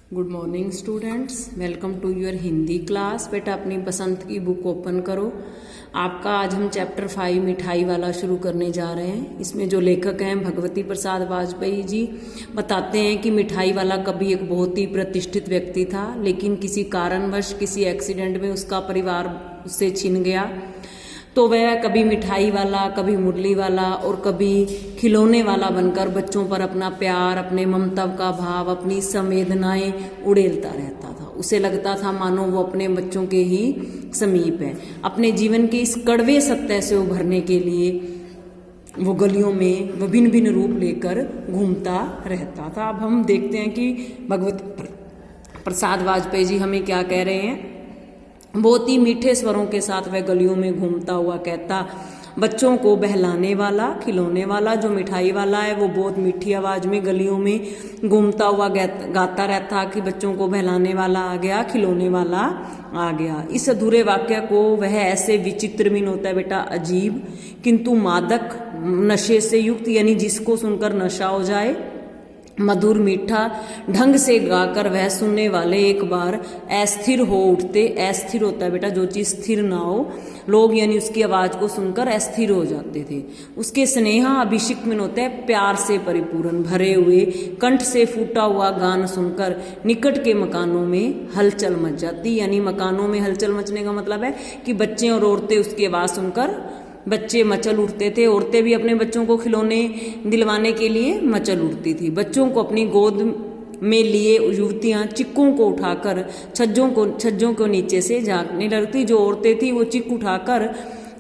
Good morning students, welcome to your Hindi class. बेटा अपनी पसंद की बुक ओपन करो। आपका आज हम चैप्टर 5 मिठाई वाला शुरू करने जा रहे हैं। इसमें जो लेखक हैं भगवती प्रसाद वाजपेयी जी बताते हैं कि मिठाई वाला कभी एक बहुत ही प्रतिष्ठित व्यक्ति था, लेकिन किसी कारणवश किसी एक्सीडेंट में उसका परिवार उससे छिन गया। तो वह कभी मिठाई वाला, कभी मुरली वाला और कभी खिलौने वाला बनकर बच्चों पर अपना प्यार, अपने ममता का भाव, अपनी संवेदनाएं उड़ेलता रहता था। उसे लगता था मानो वो अपने बच्चों के ही समीप है। अपने जीवन के इस कड़वे सत्य से उभरने के लिए वो गलियों में विभिन्न भिन्न रूप लेकर घूमता रहता था। अब हम देखते हैं कि भगवती प्रसाद वाजपेयी जी हमें क्या कह रहे हैं। बहुत ही मीठे स्वरों के साथ वह गलियों में घूमता हुआ कहता, बच्चों को बहलाने वाला, खिलौने वाला, जो मिठाई वाला है वो बहुत मीठी आवाज में गलियों में घूमता हुआ गाता रहता कि बच्चों को बहलाने वाला आ गया, खिलौने वाला आ गया। इस अधूरे वाक्य को वह ऐसे विचित्र मीन होता है बेटा अजीब किंतु मादक नशे से युक्त, यानी जिसको सुनकर नशा हो जाए, मधुर मीठा ढंग से गाकर वह सुनने वाले एक बार अस्थिर हो उठते। अस्थिर होता है बेटा जो चीज स्थिर ना हो, लोग यानी उसकी आवाज को सुनकर अस्थिर हो जाते थे। उसके स्नेहा अभिषेक में होता है प्यार से परिपूर्ण भरे हुए कंठ से फूटा हुआ गान सुनकर निकट के मकानों में हलचल मच जाती। यानी मकानों में हलचल मचने का मतलब है कि बच्चे और औरतें उसकी आवाज सुनकर बच्चे मचल उठते थे। औरतें भी अपने बच्चों को खिलौने दिलवाने के लिए मचल उठती थी। बच्चों को अपनी गोद में लिए युवतियां चिक्कों को उठाकर छज्जों को नीचे से झांकने लगती। जो औरतें थी वो चिक उठाकर,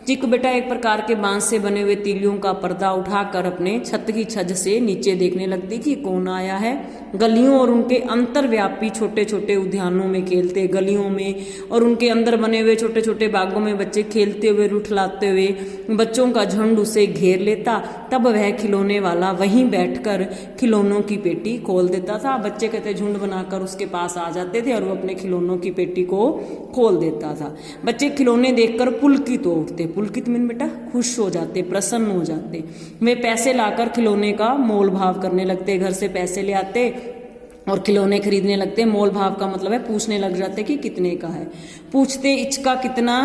चिक बेटा एक प्रकार के बांस से बने हुए तीलियों का पर्दा उठाकर अपने छत की छज से नीचे देखने लगती कि कौन आया है। गलियों और उनके अंतरव्यापी छोटे छोटे उद्यानों में खेलते, गलियों में और उनके अंदर बने हुए छोटे छोटे बागों में बच्चे खेलते हुए, रुठलाते हुए बच्चों का झुंड उसे घेर लेता। तब वह खिलौने वाला वहीं बैठकर खिलौनों की पेटी खोल देता था। बच्चे कहते झुंड बनाकर उसके पास आ जाते थे और वो अपने खिलौनों की पेटी को खोल देता था। बच्चे खिलौने देखकर पुलकित हो उठते। पुलकित मीन बेटा खुश हो जाते, प्रसन्न हो जाते। वे पैसे लाकर खिलौने का मोल भाव करने लगते, घर से पैसे ले आते और खिलौने खरीदने लगते। मोल भाव का मतलब है पूछने लग जाते कि कितने का है। पूछते इसका कितना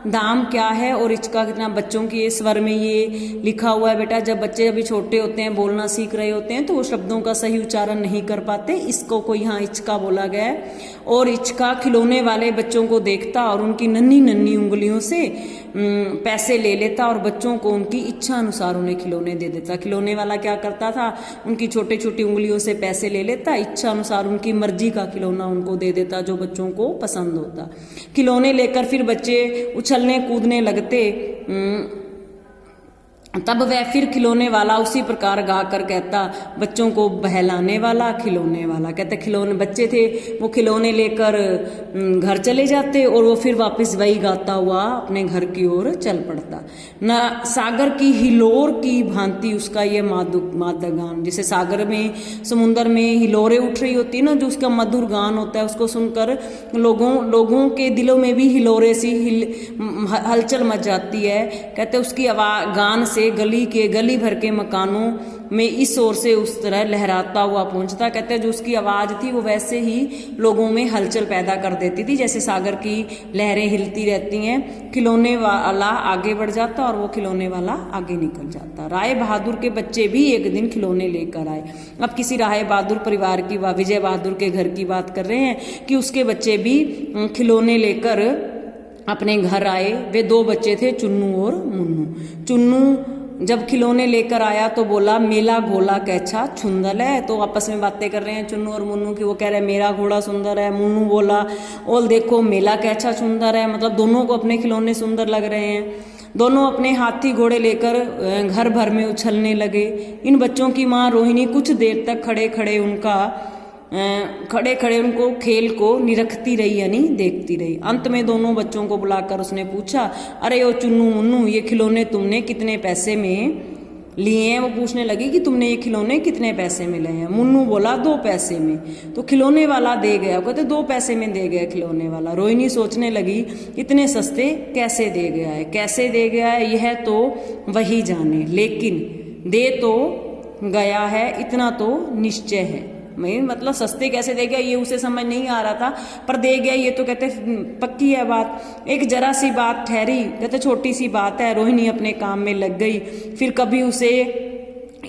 दाम क्या है और इसका कितना। बच्चों के स्वर में ये लिखा हुआ है बेटा, जब बच्चे अभी छोटे होते हैं, बोलना सीख रहे होते हैं, तो वो शब्दों का सही उच्चारण नहीं कर पाते। इसको कोई यहाँ इचका बोला गया है। और इचका खिलौने वाले बच्चों को देखता और उनकी नन्ही नन्ही उंगलियों से पैसे ले लेता और बच्चों को उनकी इच्छा अनुसार उन्हें खिलौने दे देता। खिलौने वाला क्या करता था, उनकी छोटी छोटी उंगलियों से पैसे ले लेता, इच्छा अनुसार उनकी मर्जी का खिलौना उनको दे देता जो बच्चों को पसंद होता। खिलौने लेकर फिर बच्चे उछलने कूदने लगते। तब वह फिर खिलौने वाला उसी प्रकार गाकर कहता, बच्चों को बहलाने वाला, खिलौने वाला। कहते खिलौने बच्चे थे वो खिलौने लेकर घर चले जाते और वो फिर वापस वही गाता हुआ अपने घर की ओर चल पड़ता। न सागर की हिलोर की भांति उसका ये मादक गान, जैसे सागर में, समुन्द्र में हिलोरें उठ रही होती है ना, जो उसका मधुर गान होता है, उसको सुनकर लोगों के दिलों में भी हिलोरे सी हलचल मच जाती है। कहते उसकी आवाज गान से गली भर के मकानों में इस ओर से उस तरह लहराता हुआ पहुंचता। कहते हैं जो उसकी आवाज थी वो वैसे ही लोगों में हलचल पैदा कर देती थी, जैसे सागर की लहरें हिलती रहती हैं। खिलौने वाला आगे बढ़ जाता और वो खिलौने वाला आगे निकल जाता। राय बहादुर के बच्चे भी एक दिन खिलौने लेकर आए। अब किसी राय बहादुर परिवार की, विजय बहादुर के घर की बात कर रहे हैं कि उसके बच्चे भी खिलौने लेकर अपने घर आए। वे दो बच्चे थे, चुन्नू और मुन्नू। चुन्नू जब खिलौने लेकर आया तो बोला, मेला घोड़ा कैसा सुंदर है। तो आपस में बातें कर रहे हैं चुन्नू और मुन्नू की। वो कह रहे हैं मेरा घोड़ा सुंदर है। मुन्नू बोला, और देखो मेला कैसा सुंदर है। मतलब दोनों को अपने खिलौने सुंदर लग रहे हैं। दोनों अपने हाथी घोड़े लेकर घर भर में उछलने लगे। इन बच्चों की माँ रोहिणी कुछ देर तक खड़े खड़े उनको खेल को निरखती रही, यानी देखती रही। अंत में दोनों बच्चों को बुलाकर उसने पूछा, अरे ओ चुन्नू मुन्नू, ये खिलौने तुमने कितने पैसे में लिए हैं? वो पूछने लगी कि तुमने ये खिलौने कितने पैसे में लिए हैं? मुन्नू बोला 2 पैसे में। तो खिलौने वाला दे गया। कहते 2 पैसे में दे गया खिलौने वाला। रोहिणी सोचने लगी इतने सस्ते कैसे दे गया है, कैसे दे गया है यह तो वही जाने, लेकिन दे तो गया है इतना तो निश्चय है। मैं मतलब सस्ते कैसे दे गया ये उसे समझ नहीं आ रहा था, पर दे गया ये तो कहते पक्की है बात। एक जरा सी बात ठहरी, कहते छोटी सी बात है। रोहिणी अपने काम में लग गई, फिर कभी उसे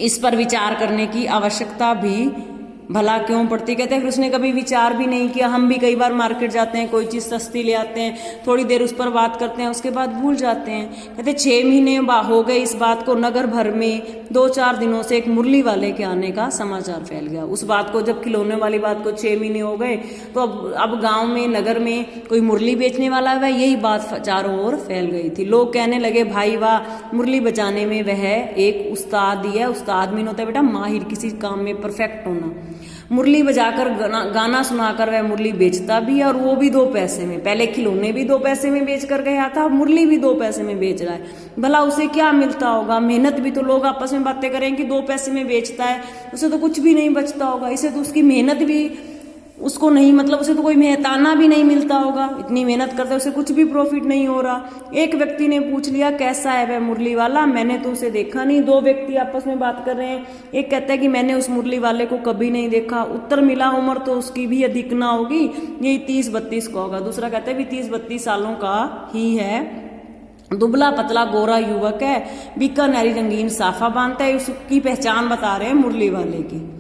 इस पर विचार करने की आवश्यकता भी भला क्यों पड़ती। कहते हैं फिर उसने कभी विचार भी नहीं किया। हम भी कई बार मार्केट जाते हैं, कोई चीज़ सस्ती ले आते हैं, थोड़ी देर उस पर बात करते हैं, उसके बाद भूल जाते हैं। कहते 6 महीने हो गए इस बात को, नगर भर में 2-4 दिनों से एक मुरली वाले के आने का समाचार फैल गया। उस बात को, जब खिलौने वाली बात को 6 महीने हो गए, तो अब गाँव में, नगर में कोई मुरली बेचने वाला है, यही बात चारों ओर फैल गई थी। लोग कहने लगे भाई वाह, मुरली बजाने में वह एक उस्ताद ही है। उस्ताद मीन होता है बेटा माहिर, किसी काम में परफेक्ट होना। मुरली बजाकर गाना सुनाकर वह मुरली बेचता भी है, और वो भी 2 पैसे में। पहले खिलौने भी 2 पैसे में बेच कर गया था, मुरली भी 2 पैसे में बेच रहा है। भला उसे क्या मिलता होगा? मेहनत भी तो लोग आपस में बातें करें कि 2 पैसे में बेचता है, उसे तो कुछ भी नहीं बचता होगा। इसे तो उसकी मेहनत भी उसको नहीं, मतलब उसे तो कोई मेहताना भी नहीं मिलता होगा। इतनी मेहनत करता है, उसे कुछ भी प्रॉफिट नहीं हो रहा। एक व्यक्ति ने पूछ लिया कैसा है वह मुरली वाला, मैंने तो उसे देखा नहीं। 2 व्यक्ति आपस में बात कर रहे हैं। एक कहता है कि मैंने उस मुरली वाले को कभी नहीं देखा। उत्तर मिला उम्र तो उसकी भी अधिक ना होगी, यही 30-32 का होगा। दूसरा कहता है भी 30-32 सालों का ही है, दुबला पतला गोरा युवक है, बीकानेरी रंगीन साफा बांधता है। उसकी पहचान बता रहे हैं मुरली वाले की।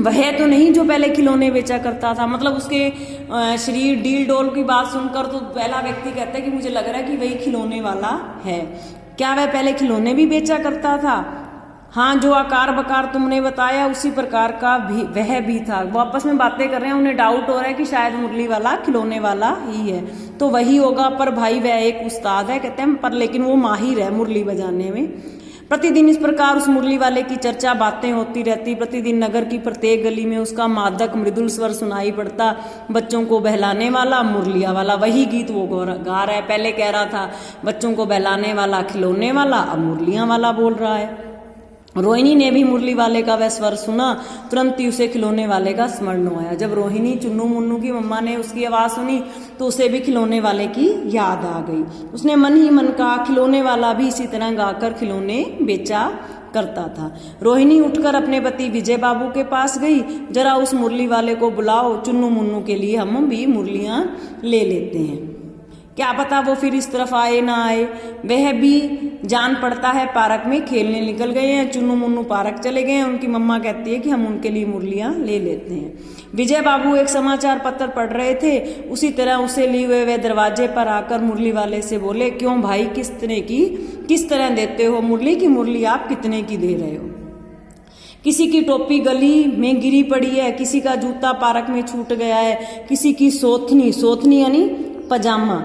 वह तो नहीं जो पहले खिलौने बेचा करता था। मतलब उसके शरीर डील डोल की बात सुनकर तो पहला व्यक्ति कहता है कि मुझे लग रहा है कि वही खिलौने वाला है। क्या वह पहले खिलौने भी बेचा करता था? हाँ, जो आकार बकार तुमने बताया उसी प्रकार का भी वह भी था। वो आपस में बातें कर रहे हैं, उन्हें डाउट हो रहा है कि शायद मुरली वाला खिलौने वाला ही है, तो वही होगा। पर भाई वह एक उस्ताद है, कहते हैं, पर लेकिन वो माहिर है मुरली बजाने में। प्रतिदिन इस प्रकार उस मुरली वाले की चर्चा बातें होती रहती। प्रतिदिन नगर की प्रत्येक गली में उसका मादक मृदुल स्वर सुनाई पड़ता। बच्चों को बहलाने वाला मुरलिया वाला, वही गीत वो गा रहा है। पहले कह रहा था बच्चों को बहलाने वाला खिलौने वाला, अब मुरलियां वाला बोल रहा है। रोहिणी ने भी मुरली वाले का वह स्वर सुना, तुरंत ही उसे खिलौने वाले का स्मरण आया। जब रोहिणी चुन्नू मुन्नू की मम्मा ने उसकी आवाज़ सुनी तो उसे भी खिलौने वाले की याद आ गई। उसने मन ही मन कहा खिलौने वाला भी इसी तरह गाकर खिलौने बेचा करता था। रोहिणी उठकर अपने पति विजय बाबू के पास गई, जरा उस मुरली वाले को बुलाओ, चुन्नू मुन्नू के लिए हम भी मुरलियां ले लेते हैं। क्या पता वो फिर इस तरफ आए ना आए। वह भी जान पड़ता है पार्क में खेलने निकल गए हैं। चुन्नू मुन्नू पार्क चले गए हैं। उनकी मम्मा कहती है कि हम उनके लिए मुरलियां ले लेते हैं। विजय बाबू एक समाचार पत्र पढ़ रहे थे, उसी तरह उसे लिए हुए वे दरवाजे पर आकर मुरली वाले से बोले, क्यों भाई, किस तरह देते हो मुरली की? मुरली आप कितने की दे रहे हो? किसी की टोपी गली में गिरी पड़ी है, किसी का जूता पार्क में छूट गया है, किसी की सोथनी यानी पजामा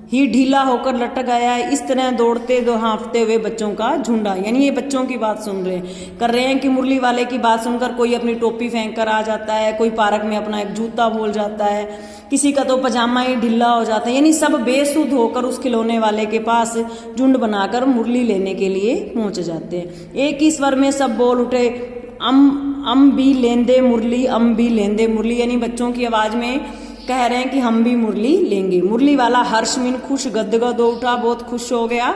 ही ढीला होकर लटक गया है। इस तरह दौड़ते हाँफते हुए बच्चों का झुंडा, यानी ये बच्चों की बात सुन रहे हैं कि मुरली वाले की बात सुनकर कोई अपनी टोपी फेंक कर आ जाता है, कोई पार्क में अपना एक जूता भूल जाता है, किसी का तो पजामा ही ढीला हो जाता है। यानी सब बेसुध होकर उस खिलौने वाले के पास झुंड बनाकर मुरली लेने के लिए पहुंच जाते हैं। एक ही स्वर में सब बोल उठे, अम भी लेंदे मुरली, अम भी लेंदे मुरली। यानी बच्चों की आवाज में कह रहे हैं कि हम भी मुरली लेंगे। मुरली वाला हर्ष में खुश गदगद हो उठा, बहुत खुश हो गया।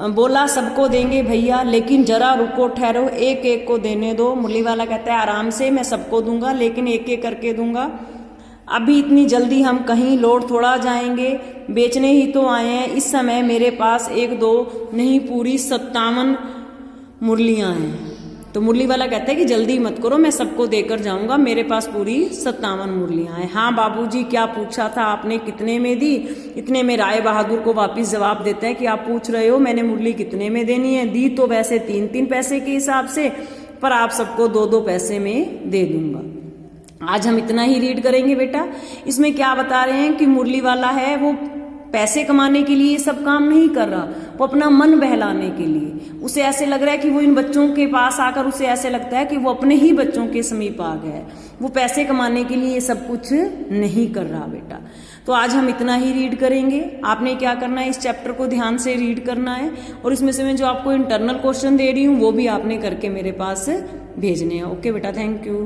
बोला सबको देंगे भैया, लेकिन जरा रुको ठहरो, एक एक को देने दो। मुरली वाला कहता है आराम से, मैं सबको दूंगा, लेकिन एक एक करके दूंगा। अभी इतनी जल्दी हम कहीं लौट थोड़ा जाएंगे, बेचने ही तो आए हैं। इस समय मेरे पास 1-2 नहीं, पूरी 57 मुरलियां हैं। तो मुरली वाला कहता है कि जल्दी मत करो, मैं सबको देकर जाऊंगा, मेरे पास पूरी 57 मुरलियां हैं। हाँ बाबूजी, क्या पूछा था आपने, कितने में दी? इतने में राय बहादुर को वापस जवाब देता है कि आप पूछ रहे हो मैंने मुरली कितने में देनी है? दी तो वैसे 3-3 पैसे के हिसाब से, पर आप सबको 2-2 पैसे में दे दूंगा। आज हम इतना ही रीड करेंगे बेटा। इसमें क्या बता रहे हैं कि मुरली वाला है वो पैसे कमाने के लिए सब काम नहीं कर रहा, वो अपना मन बहलाने के लिए। उसे ऐसे लग रहा है कि वो इन बच्चों के पास आकर उसे ऐसे लगता है कि वो अपने ही बच्चों के समीप आ गया है। वो पैसे कमाने के लिए ये सब कुछ नहीं कर रहा बेटा। तो आज हम इतना ही रीड करेंगे। आपने क्या करना है, इस चैप्टर को ध्यान से रीड करना है, और इसमें से मैं जो आपको इंटरनल क्वेश्चन दे रही हूँ वो भी आपने करके मेरे पास भेजने हैं। ओके बेटा, थैंक यू।